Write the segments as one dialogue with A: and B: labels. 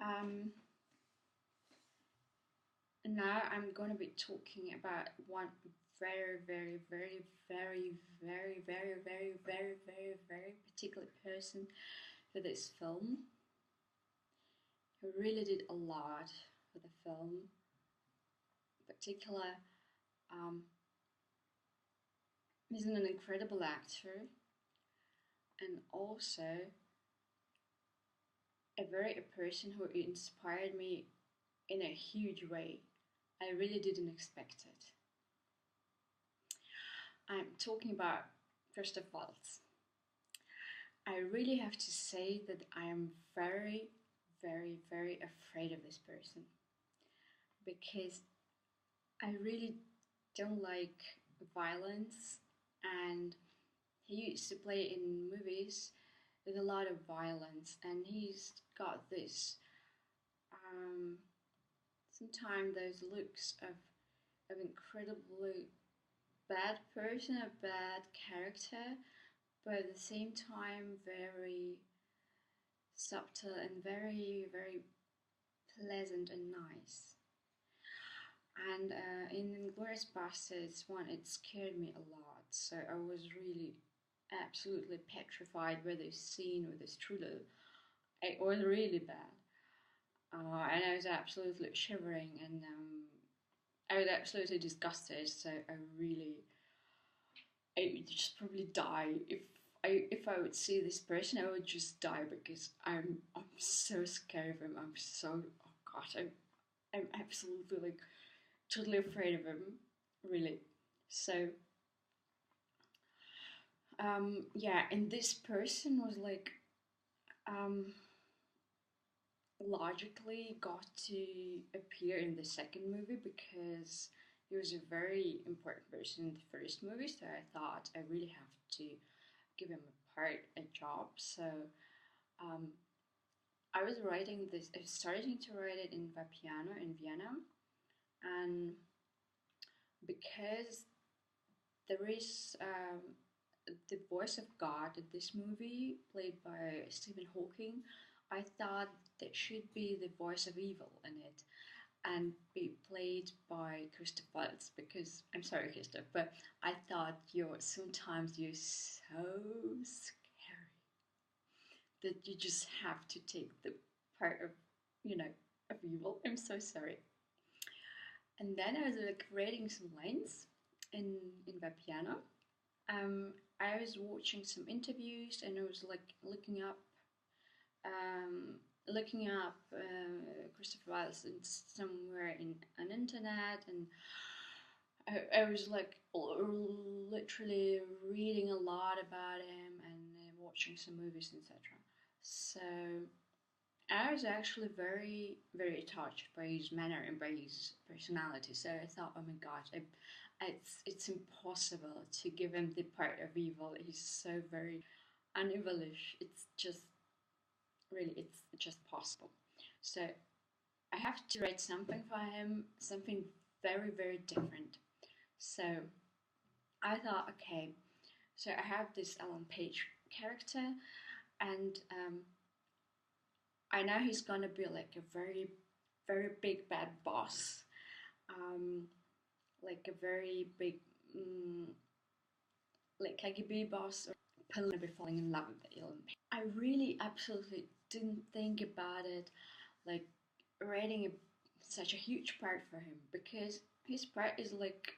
A: Um, Now I'm going to be talking about one very, very, very, very, very, very, very, very, very, very particular person for this film. He really did a lot for the film. In particular, um, he's an incredible actor and also a person who inspired me in a huge way. I really didn't expect it. I'm talking about Christoph Waltz. I really have to say that I am very, very, very afraid of this person because I really don't like violence, and he used to play in movies with a lot of violence, and he's got this sometimes those looks of incredibly bad person, a bad character, but at the same time very subtle and very, very pleasant and nice. And in *Inglourious Bastards-1, it scared me a lot, so I was really absolutely petrified with this scene with this strudel. It was really bad. And I was absolutely shivering, and I was absolutely disgusted, so I would just probably die if I would see this person. I would just die because I'm so scared of him. Oh god, I'm absolutely like totally afraid of him, really. So yeah, and this person was like logically got to appear in the second movie because he was a very important person in the first movie, so I thought I really have to give him a job. So um, I was writing this, I was starting to write it in Vapiano in Vienna, and because there is the voice of God in this movie, played by Stephen Hawking, I thought that should be the voice of evil in it and be played by Christoph Waltz, because I'm sorry, Christoph, but I thought sometimes you're so scary that you just have to take the part of, of evil. I'm so sorry. And then I was like reading some lines in Vapiano. I was watching some interviews and I was like um, looking up Christopher Waltz somewhere in an internet, and I was like literally reading a lot about him and watching some movies, etc. So I was actually very, very touched by his manner and by his personality. So I thought, oh my gosh, it's impossible to give him the part of evil. He's so very unevilish. It's just really, it's just possible. So I have to write something for him, something very, very different. So I thought, okay, so I have this Ellen Page character, and I know he's gonna be like a very, very big bad boss, like a very big, like KGB boss, or gonna be falling in love with Ellen Page. I really absolutely didn't think about it, like writing such a huge part for him, because his part is like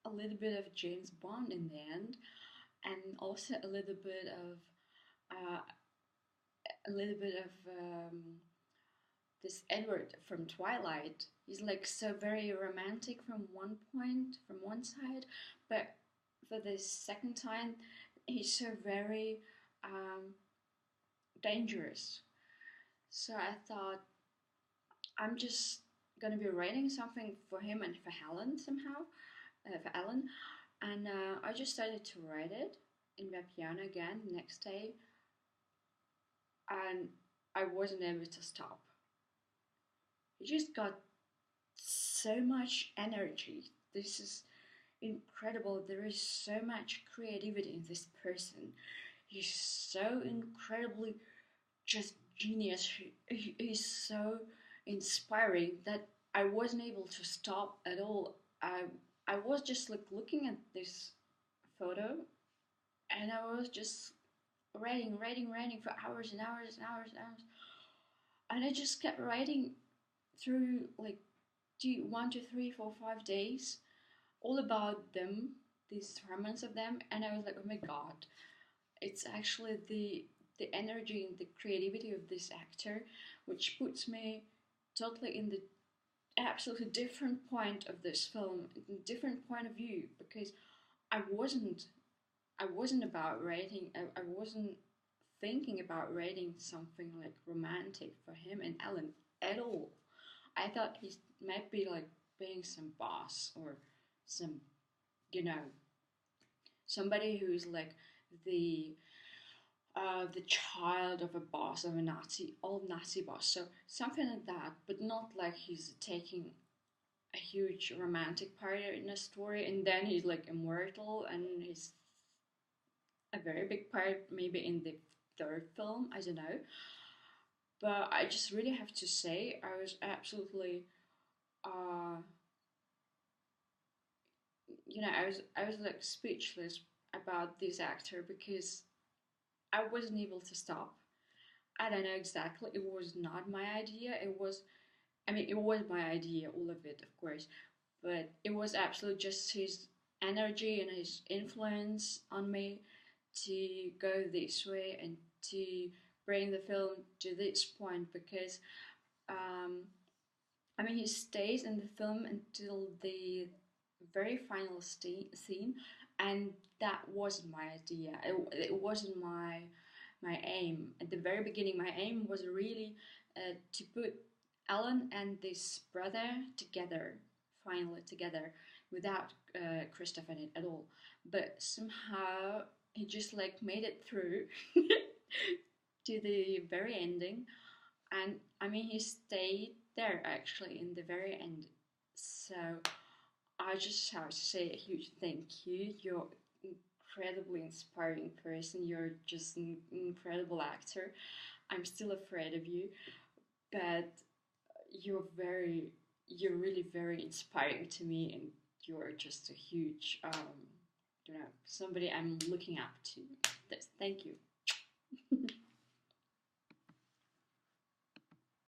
A: a little bit of James Bond in the end, and also a little bit of this Edward from Twilight. He's like so very romantic from one point, from one side, but for the second time, he's so very dangerous. So I thought, I'm just gonna be writing something for him and for Helen somehow, for Ellen, and I just started to write it in Vapiano again the next day, and I wasn't able to stop. He just got so much energy. This is incredible. There is so much creativity in this person. He's so incredibly just genius. He's so inspiring that I wasn't able to stop at all. I was just like looking at this photo, and I was just writing for hours and hours and hours and hours, and I just kept writing through like 1, 2, 3, 4, 5 days, all about them, these fragments of them, and I was like, oh my god, it's actually the energy and the creativity of this actor, which puts me totally in the absolutely different point of this film, different point of view, because I wasn't I wasn't about writing. I wasn't thinking about writing something like romantic for him and Ellen at all. I thought he might be like being some boss or some, you know, somebody who's like the the child of a boss, of a Nazi, old Nazi boss. So something like that, but not like he's taking a huge romantic part in a story and then he's like immortal and he's a very big part maybe in the third film. I don't know, but I just really have to say I was absolutely, uh, I was like speechless about this actor because I wasn't able to stop. I don't know exactly. It was not my idea. It was, I mean, it was my idea, all of it, of course, but it was absolutely just his energy and his influence on me to go this way and to bring the film to this point because, um, I mean, he stays in the film until the very final scene, and that wasn't my idea. It wasn't my aim. At the very beginning, my aim was really to put Alan and this brother together, finally together, without Christoph in it at all. But somehow he just like made it through to the very ending, and I mean he stayed there actually in the very end. So I just have to say a huge thank you. You're incredibly inspiring person. You're just an incredible actor. I'm still afraid of you, but you're really very inspiring to me, and you're just a huge, somebody I'm looking up to. Thank you.